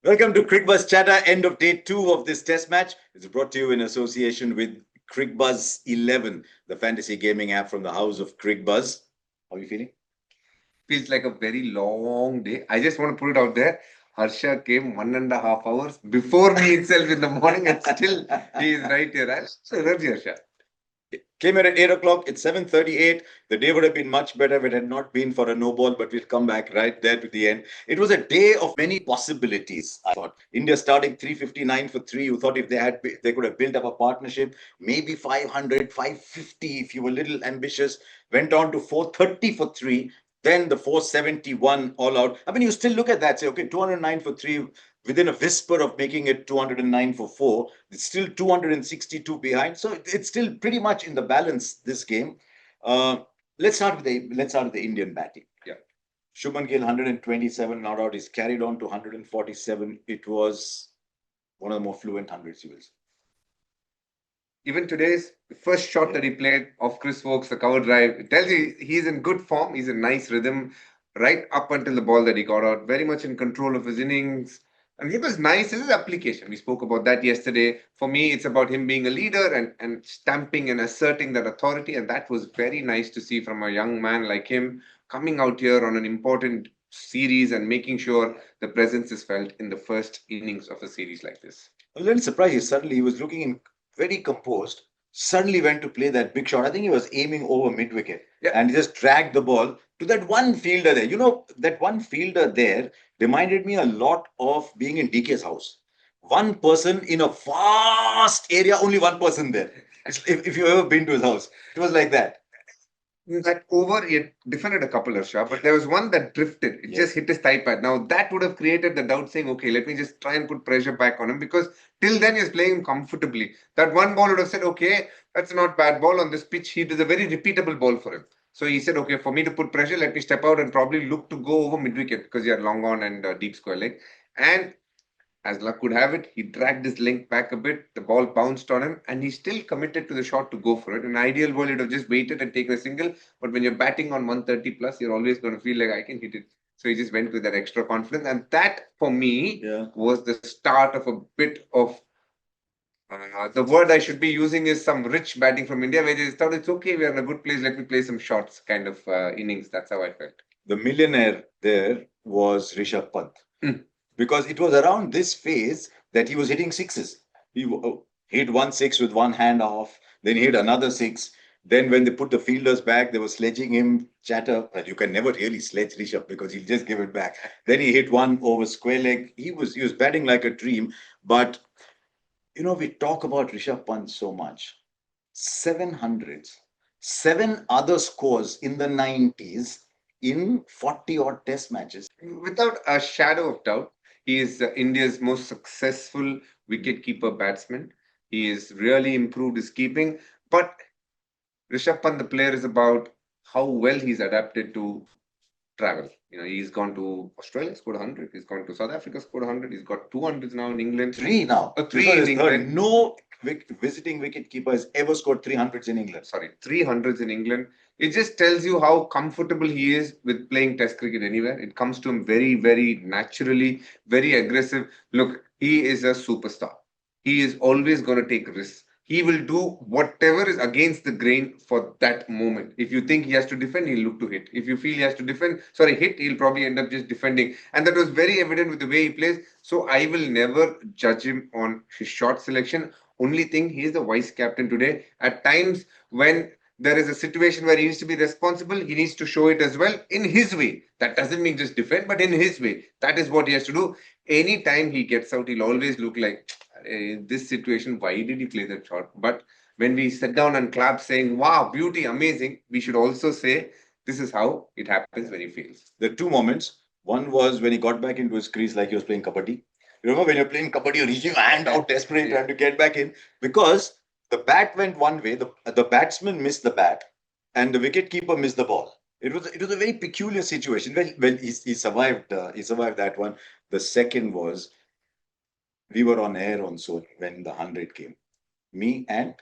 Welcome to Cricbuzz Chatter, end of day 2 of this test match. It's brought to you in association with Cricbuzz 11, the fantasy gaming app from the house of Cricbuzz. How are you feeling? Feels like a very long day. I just want to put it out there. Harsha came 1.5 hours before me itself in the morning, and still he is right here. I love you, Harsha. Came here at 8 o'clock. It's 7:38. The day would have been much better if it had not been for a no ball, but we'll come back right there to the end. It was a day of many possibilities, I thought. India starting 359 for 3. You thought if they could have built up a partnership, maybe 500, 550 if you were a little ambitious. Went on to 430 for 3. Then the 471 all out. I mean, you still look at that, say, okay, 209 for 3, within a whisper of making it 209 for 4. It's still 262 behind. So it's still pretty much in the balance, this game. Let's start with the Indian batting. Yeah. Shubman Gill, 127 not out. He's carried on to 147. It was one of the more fluent hundreds you will see. Even today's first shot that he played of Chris Wokes, the cover drive, it tells you he's in good form. He's in nice rhythm right up until the ball that he got out. Very much in control of his innings. And he was nice in his application. We spoke about that yesterday. For me, it's about him being a leader and stamping and asserting that authority. And that was very nice to see from a young man like him coming out here on an important series and making sure the presence is felt in the first innings of a series like this. I was a little surprised. Suddenly he was looking very composed. Suddenly went to play that big shot. I think he was aiming over mid wicket, and he just dragged the ball to that one fielder there. You know, that one fielder there reminded me a lot of being in DK's house. One person in a vast area, only one person there. If you've ever been to his house, it was like that. That over, it defended a couple of shots, but there was one that drifted. It just hit his thigh pad. Now that would have created the doubt saying, okay, let me just try and put pressure back on him, because till then he's playing him comfortably. That one ball would have said, okay, that's not bad ball on this pitch. He is a very repeatable ball for him. So he said, okay, for me to put pressure, let me step out and probably look to go over mid wicket because he had long on and deep square leg. And as luck could have it, he dragged his length back a bit. The ball bounced on him, and he still committed to the shot to go for it. In an ideal world, he'd have just waited and taken a single. But when you're batting on 130 plus, you're always going to feel like I can hit it. So he just went with that extra confidence. And that, for me, was the start of a bit of the word I should be using is some rich batting from India, where they thought it's okay, we're in a good place, let me play some shots kind of innings. That's how I felt. The millionaire there was Rishabh Pant. Because it was around this phase that he was hitting sixes. He hit 1 6 with one hand off, then he hit another 6. Then when they put the fielders back, they were sledging him, Chatter. Well, you can never really sledge Rishabh because he'll just give it back. Then he hit one over square leg. He was batting like a dream. But, you know, we talk about Rishabh Pant so much. 700s, 7 other scores in the 90s in 40 odd test matches. Without a shadow of doubt, he is India's most successful wicket-keeper batsman. He has really improved his keeping. But Rishabh Pant, the player, is about how well he's adapted to travel. You know, he's gone to Australia, scored 100. He's gone to South Africa, scored 100. He's got 200s now in England. 3 now. 3 in England. No visiting wicketkeeper has ever scored 300s in England. Sorry, 300s in England. It just tells you how comfortable he is with playing Test cricket anywhere. It comes to him very, very naturally, very aggressive. Look, he is a superstar. He is always going to take risks. He will do whatever is against the grain for that moment. If you think he has to defend, he'll look to hit. If you feel he has to hit, he'll probably end up just defending. And that was very evident with the way he plays. So I will never judge him on his shot selection. Only thing, he is the vice captain today. At times when there is a situation where he needs to be responsible, he needs to show it as well in his way. That doesn't mean just defend, but in his way. That is what he has to do. Anytime he gets out, he'll always look like, in this situation, why did he play that shot? But when we sit down and clap saying, wow, beauty, amazing, we should also say, this is how it happens when he fails. There are 2 moments. One was when he got back into his crease like he was playing kabaddi. You remember when you're playing kabaddi, you're reaching your hand out, desperate, trying to get back in, because the bat went one way, the batsman missed the bat, and the wicketkeeper missed the ball. It was a very peculiar situation. Well, he survived. He survived that one. The second was, we were on air on Sony when the 100 came. Me and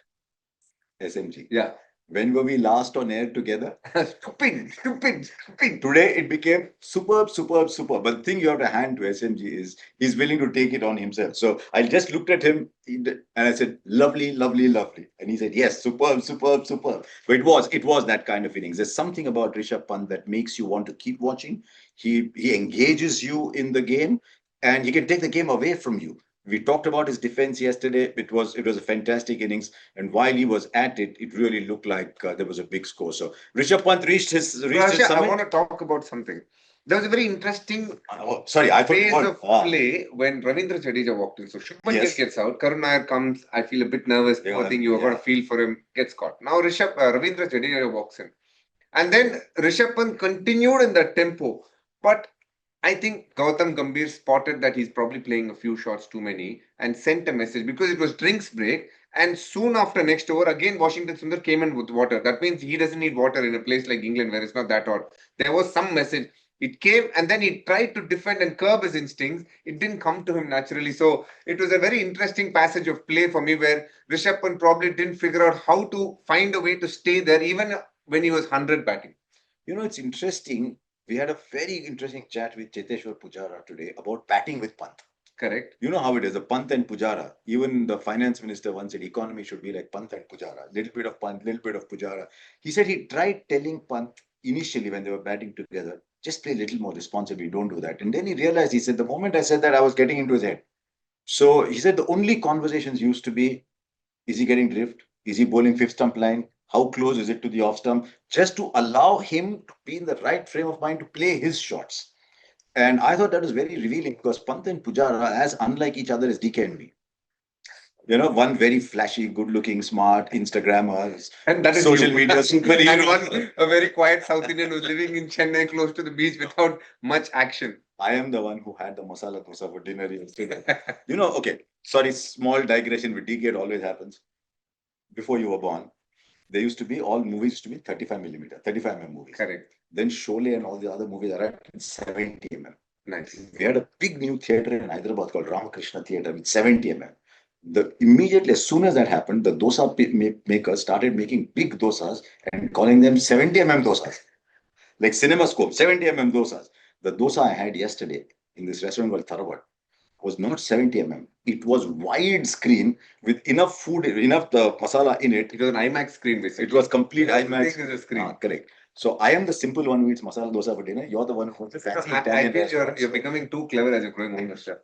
SMG. Yeah. When were we last on air together? Stupid. Today it became superb, superb, superb. But the thing you have to hand to SMG is he's willing to take it on himself. So I just looked at him and I said, lovely, lovely, lovely. And he said, yes, superb, superb, superb. But it was that kind of innings. There's something about Rishabh Pant that makes you want to keep watching. He engages you in the game and he can take the game away from you. We talked about his defense yesterday. It was a fantastic innings, and while he was at it, it really looked like there was a big score. So Rishabh Pant reached his Harsha, I summit. want to talk about something. There was a very interesting Oh, sorry, I phase forgot. of play when Ravindra Jadeja walked in. So Shubman Gill Yes. gets out, Karun Nair comes. I feel a bit nervous. Yeah, Poor thing, you have got yeah. a feel for him. Gets caught. Now Ravindra Jadeja walks in, and then Rishabh Pant continued in that tempo. But I think Gautam Gambhir spotted that he's probably playing a few shots too many and sent a message because it was drinks break. And soon after next over, again Washington Sundar came in with water. That means he doesn't need water in a place like England where it's not that hot. There was some message. It came and then he tried to defend and curb his instincts. It didn't come to him naturally. So it was a very interesting passage of play for me where Rishabh Pant probably didn't figure out how to find a way to stay there even when he was 100 batting. It's interesting. We had a very interesting chat with Cheteshwar Pujara today about batting with Pant. Correct. You know how it is, the Pant and Pujara. Even the finance minister once said economy should be like Pant and Pujara. Little bit of Pant, little bit of Pujara. He said he tried telling Pant initially when they were batting together, just play a little more responsibly, don't do that. And then he realized, he said, the moment I said that, I was getting into his head. So he said the only conversations used to be, is he getting drift? Is he bowling fifth stump line? How close is it to the off stump? Just to allow him to be in the right frame of mind to play his shots. And I thought that was very revealing because Pant and Pujara, as unlike each other as DK and me. One very flashy, good looking, smart Instagrammers, And that is social you. media And superhero. one, a very quiet South Indian who's living in Chennai close to the beach without much action. I am the one who had the masala dosa for dinner yesterday. Okay, sorry, small digression with DK, it always happens. Before you were born, there used to be all movies used to be 35 millimeter, 35 movies. Correct. Then Sholay and all the other movies are at 70 Nice. We had a big new theater in Hyderabad called Ramakrishna Theater with 70 Immediately, as soon as that happened, the dosa makers started making big dosas and calling them 70 dosas, like CinemaScope, 70 dosas. The dosa I had yesterday in this restaurant called Tharawat was not 70 It was wide screen with enough food, enough the masala in it. It was an IMAX screen, basically. It was complete As IMAX. big as a screen. Correct. So I am the simple one who eats masala dosa for dinner. You're the one who wants the fancy I Italian feel restaurants. you're becoming too clever as you're growing older, sir.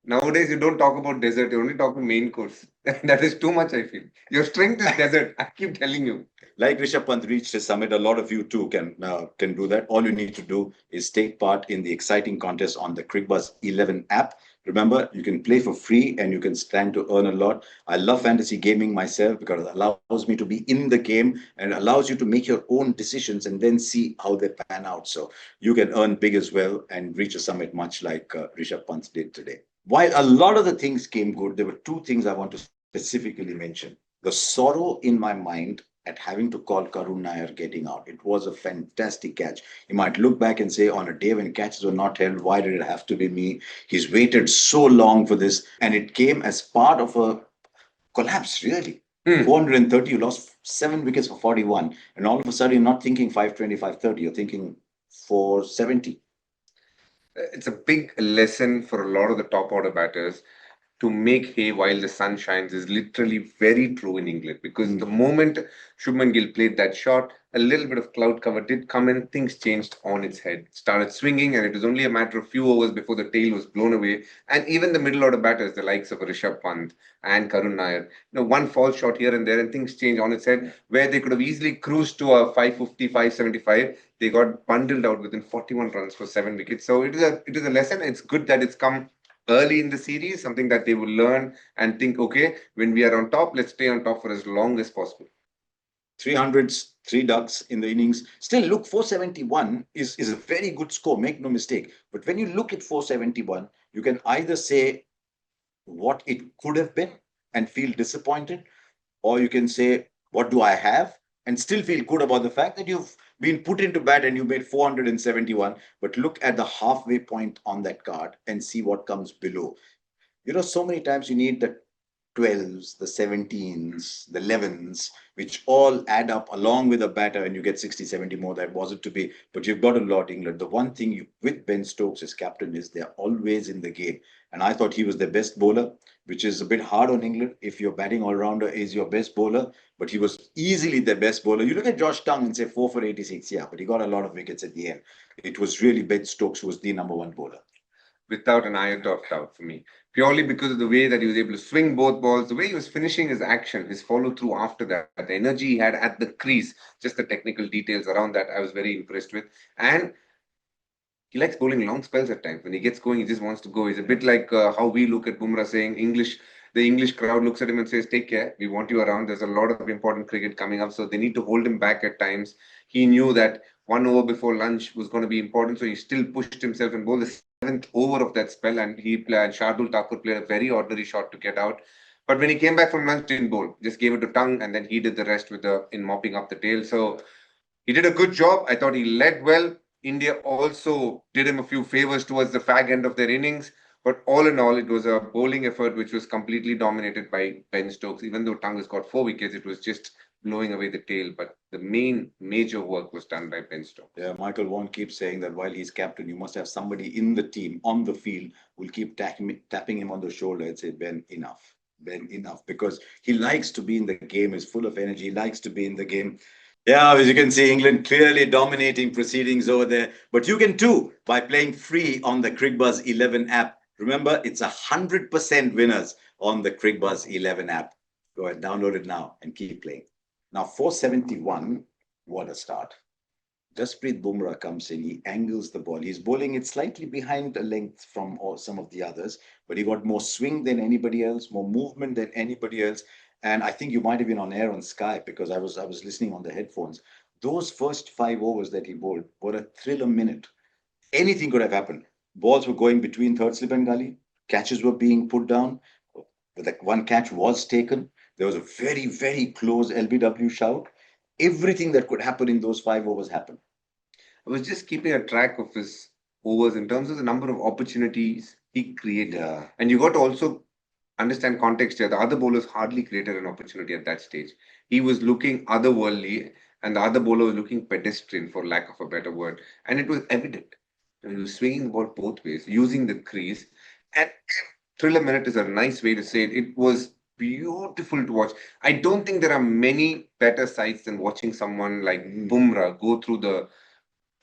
Nowadays, you don't talk about dessert, you only talk about main course. That is too much, I feel. Your strength is dessert. I keep telling you. Like Rishabh Pant reached his summit, a lot of you too can do that. All you need to do is take part in the exciting contest on the Cricbuzz 11 app. Remember, you can play for free and you can stand to earn a lot. I love fantasy gaming myself because it allows me to be in the game and allows you to make your own decisions and then see how they pan out. So you can earn big as well and reach a summit much like Rishabh Pant did today. While a lot of the things came good, there were two things I want to specifically mention. The sorrow in my mind at having to call Karun Nair getting out. It was a fantastic catch. You might look back and say, on a day when catches were not held, why did it have to be me? He's waited so long for this, and it came as part of a collapse, really. 430, you lost 7 wickets for 41, and all of a sudden, you're not thinking 520, 530, you're thinking 470. It's a big lesson for a lot of the top order batters to make hay while the sun shines is literally very true in England because the moment Shubman Gill played that shot, a little bit of cloud cover did come in, things changed on its head. Started swinging, and it was only a matter of few overs before the tail was blown away. And even the middle order batters, the likes of Rishabh Pant and Karun Nair, one false shot here and there, and things change on its head where they could have easily cruised to a 550, 575. They got bundled out within 41 runs for 7 wickets. So it is a lesson. It's good that it's come early in the series, something that they will learn and think, okay, when we are on top, let's stay on top for as long as possible. 300s, three ducks in the innings. Still, look, 471 is a very good score, make no mistake. But when you look at 471, you can either say what it could have been and feel disappointed, or you can say, what do I have? And still feel good about the fact that you've been put into bat and you made 471. But look at the halfway point on that card and see what comes below. So many times you need that 12s, the 17s, the 11s, which all add up along with a batter and you get 60, 70 more. That wasn't to be, but you've got a lot, England. The one thing you, with Ben Stokes as captain is they're always in the game. And I thought he was the best bowler, which is a bit hard on England if your batting all rounder is your best bowler. But he was easily the best bowler. You look at Josh Tongue and say 4 for 86, yeah, but he got a lot of wickets at the end. It was really Ben Stokes who was the number one bowler. Without an iota of doubt for me. Purely because of the way that he was able to swing both balls, the way he was finishing his action, his follow through after that, the energy he had at the crease, just the technical details around that, I was very impressed with. And he likes bowling long spells at times. When he gets going, he just wants to go. He's a bit like how we look at Bumrah saying English. The English crowd looks at him and says, "Take care. We want you around. There's a lot of important cricket coming up." So they need to hold him back at times. He knew that 1 over before lunch was going to be important, so he still pushed himself and bowled the seventh over of that spell. And he played. Shardul Thakur played a very ordinary shot to get out. But when he came back from lunch, didn't bowl. Just gave it to Tongue, and then he did the rest with the in mopping up the tail. So he did a good job. I thought he led well. India also did him a few favors towards the fag end of their innings. But all in all, it was a bowling effort which was completely dominated by Ben Stokes. Even though Tongue has got 4 wickets, it was just blowing away the tail. But the main major work was done by Ben Stokes. Yeah, Michael Vaughan keeps saying that while he's captain, you must have somebody in the team on the field who'll keep tapping him on the shoulder and say, Ben, enough. Ben, enough. Because he likes to be in the game, is full of energy, likes to be in the game. Yeah, as you can see, England clearly dominating proceedings over there. But you can too by playing free on the Cricbuzz 11 app. Remember, it's 100% winners on the Cricbuzz 11 app. Go ahead, download it now and keep playing. Now, 471, what a start. Jasprit Bumrah comes in, he angles the ball. He's bowling it slightly behind the length from some of the others, but he got more swing than anybody else, more movement than anybody else. And I think you might have been on air on Sky because I was listening on the headphones. Those first 5 overs that he bowled were a thriller minute. Anything could have happened. Balls were going between third slip and gully. Catches were being put down. That one catch was taken. There was a very, very close LBW shout. Everything that could happen in those 5 overs happened. I was just keeping a track of his overs in terms of the number of opportunities he created. Yeah. And you got to also understand context here. The other bowlers hardly created an opportunity at that stage. He was looking otherworldly, and the other bowler was looking pedestrian, for lack of a better word. And it was evident. He was swinging the ball both ways, using the crease. And thriller minute is a nice way to say it. It was beautiful to watch. I don't think there are many better sights than watching someone like Bumrah go through the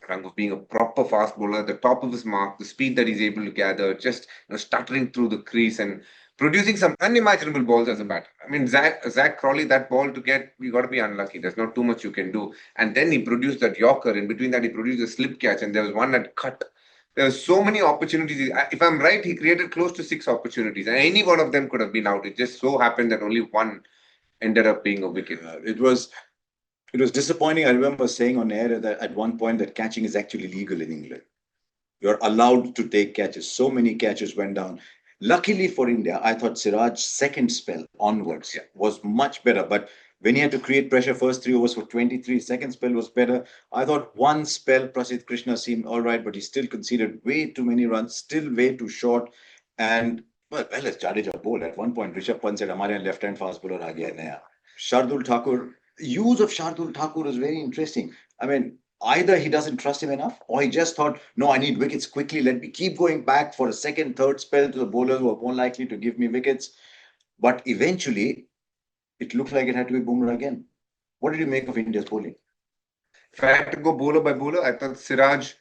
rank of being a proper fast bowler, at the top of his mark, the speed that he's able to gather, just stuttering through the crease and producing some unimaginable balls as a batter. I mean, Zach Crawley, that ball to get, you got to be unlucky. There's not too much you can do. And then he produced that Yorker. In between that, he produced a slip catch, and there was one that cut. There were so many opportunities. If I'm right, he created close to 6 opportunities, and any one of them could have been out. It just so happened that only one ended up being a wicket. It was disappointing. I remember saying on air that at one point that catching is actually legal in England. You're allowed to take catches. So many catches went down. Luckily for India, I thought Siraj's second spell onwards was much better. But when he had to create pressure, first 3 overs for 23, second spell was better. I thought one spell, Prasidh Krishna seemed all right, but he still conceded way too many runs, still way too short. And well as Jadeja bowled. At one point, Rishabh Pant said, "Hamare यहाँ left-hand fast bowler आ गया नया." Shardul Thakur, use of Shardul Thakur is very interesting. I mean, either he doesn't trust him enough, or he just thought, no, I need wickets quickly. Let me keep going back for a second, third spell to the bowlers who are more likely to give me wickets. But eventually, it looked like it had to be Bumrah again. What did you make of India's bowling? If I had to go bowler by bowler, I thought Siraj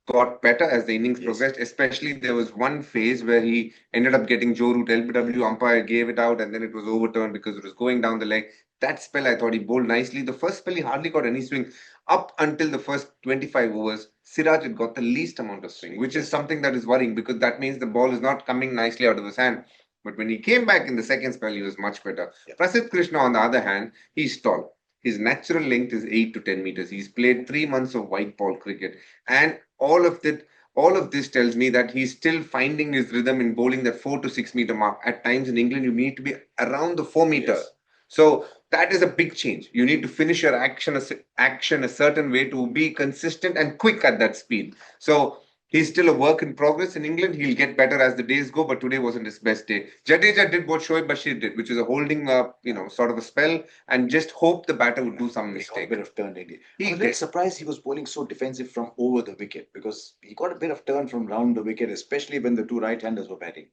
got better as the innings progressed. Especially there was one phase where he ended up getting Joe Root. LBW umpire gave it out, and then it was overturned because it was going down the leg. That spell I thought he bowled nicely. The first spell he hardly got any swing. Up until the first 25 overs, Siraj had got the least amount of swing, which is something that is worrying because that means the ball is not coming nicely out of his hand. But when he came back in the second spell, he was much better. Prasidh Krishna, on the other hand, he's tall. His natural length is 8 to 10 meters. He's played 3 months of white ball cricket. And all of this tells me that he's still finding his rhythm in bowling that 4 to 6 meter mark. At times in England, you need to be around the 4 meter. Yes. So that is a big change. You need to finish your action a certain way to be consistent and quick at that speed. So He's still a work in progress in England. He'll get better as the days go, but today wasn't his best day. Jadeja did what Shoaib Bashir did, which is a holding up, sort of a spell, and just hope the batter would do some He got a mistake. bit of turn, didn't he? I He was a little did. surprised he was bowling so defensive from over the wicket because he got a bit of turn from round the wicket, especially when the two right-handers were batting.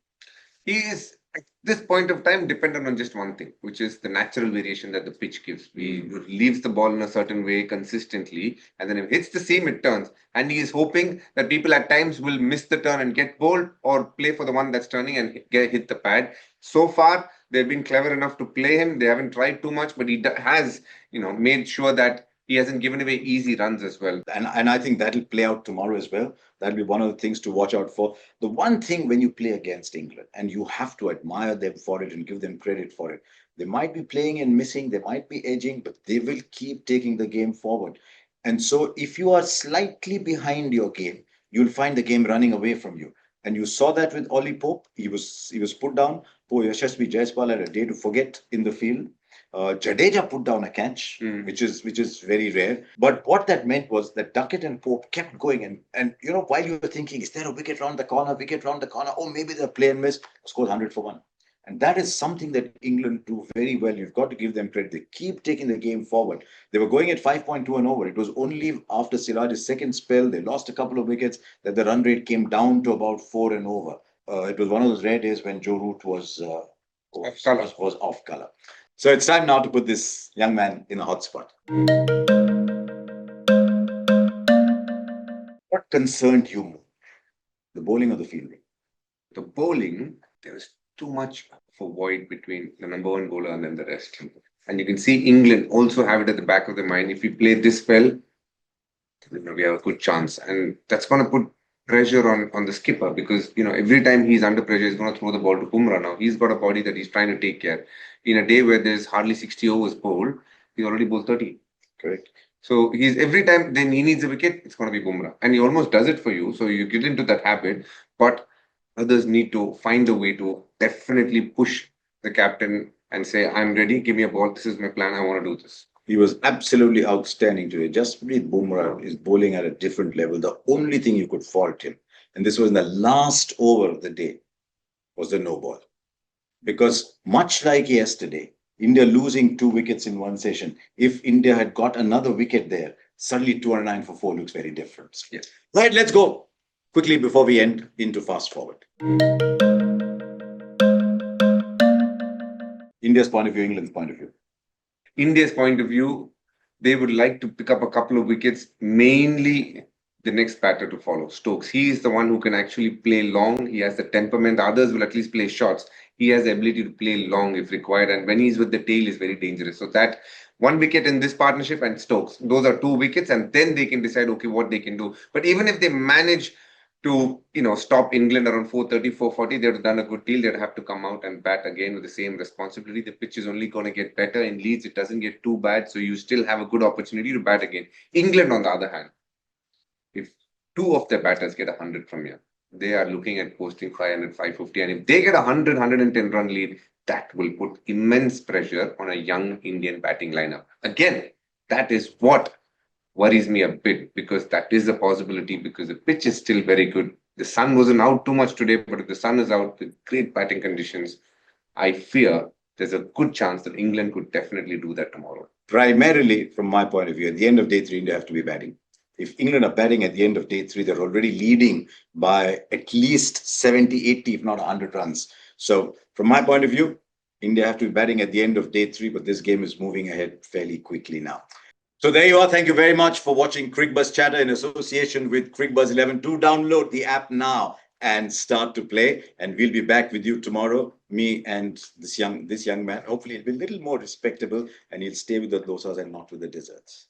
He is at this point of time dependent on just one thing, which is the natural variation that the pitch gives. He leaves the ball in a certain way consistently, and then if it hits the seam, it turns. And he is hoping that people at times will miss the turn and get bowled, or play for the one that's turning and hit the pad. So far, they've been clever enough to play him. They haven't tried too much, but he has, made sure that he hasn't given away easy runs as well. And I think that'll play out tomorrow as well. That'll be one of the things to watch out for. The one thing when you play against England, and you have to admire them for it and give them credit for it, they might be playing and missing, they might be edging, but they will keep taking the game forward. And so if you are slightly behind your game, you'll find the game running away from you. And you saw that with Ollie Pope. He was put down. Poor Yashasvi Jaiswal had a day to forget in the field. Jadeja put down a catch, which is very rare. But what that meant was that Duckett and Pope kept going, and while you were thinking, is there a wicket round the corner? Wicket round the corner? Oh, maybe they'll play and miss. Scored 100 for 1. And that is something that England do very well. You've got to give them credit. They keep taking the game forward. They were going at 5.2 and over. It was only after Siraj's second spell, they lost a couple of wickets, that the run rate came down to about 4 and over. It was one of those rare days when Joe Root was off color. So it's time now to put this young man in a hot spot. What concerned you more, the bowling or the fielding? The bowling, there was too much of a void between the number one bowler and then the rest. And you can see England also have it at the back of their mind. If we play this well, we have a good chance. And that's going to put pressure on the skipper, because every time he's under pressure, he's going to throw the ball to Bumrah. Now he's got a body that he's trying to take care. In a day where there's hardly 60 overs bowled, he already bowled 30. Correct. So he's every time then he needs a wicket, it's going to be Bumrah, and he almost does it for you. So you get into that habit, but others need to find a way to definitely push the captain and say, "I'm ready. Give me a ball. This is my plan. I want to do this." He was absolutely outstanding today. Jasprit Bumrah is bowling at a different level. The only thing you could fault him, and this was in the last over of the day, was the no ball. Because much like yesterday, India losing 2 wickets in one session, if India had got another wicket there, suddenly 209 for 4 looks very different. Yes. Right, let's go quickly before we end into fast forward. India's point of view, England's point of view. India's point of view, they would like to pick up a couple of wickets, mainly the next batter to follow, Stokes. He is the one who can actually play long. He has the temperament. The others will at least play shots. He has the ability to play long if required. And when he's with the tail, is very dangerous. So that 1 wicket in this partnership and Stokes, those are 2 wickets. And then they can decide, okay, what they can do. But even if they manage to stop England around 4:30, 4:40, they'd have done a good deal. They'd have to come out and bat again with the same responsibility. The pitch is only going to get better in Leeds. It doesn't get too bad, so you still have a good opportunity to bat again. England, on the other hand, if 2 of their batters get 100 from here, they are looking at posting 500, 550, and if they get 100, 110 run lead, that will put immense pressure on a young Indian batting lineup. Again, that is what worries me a bit, because that is a possibility, because the pitch is still very good. The sun wasn't out too much today, but if the sun is out with great batting conditions, I fear there's a good chance that England could definitely do that tomorrow. Primarily, from my point of view, at the end of day 3, India have to be batting. If England are batting at the end of day 3, they're already leading by at least 70, 80, if not 100 runs. So from my point of view, India have to be batting at the end of day 3, but this game is moving ahead fairly quickly now. So there you are. Thank you very much for watching Cricbuzz Chatter in association with Cricbuzz 11. Do download the app now and start to play. And we'll be back with you tomorrow, me and this young man. Hopefully, he'll be a little more respectable and he'll stay with the dosas and not with the desserts.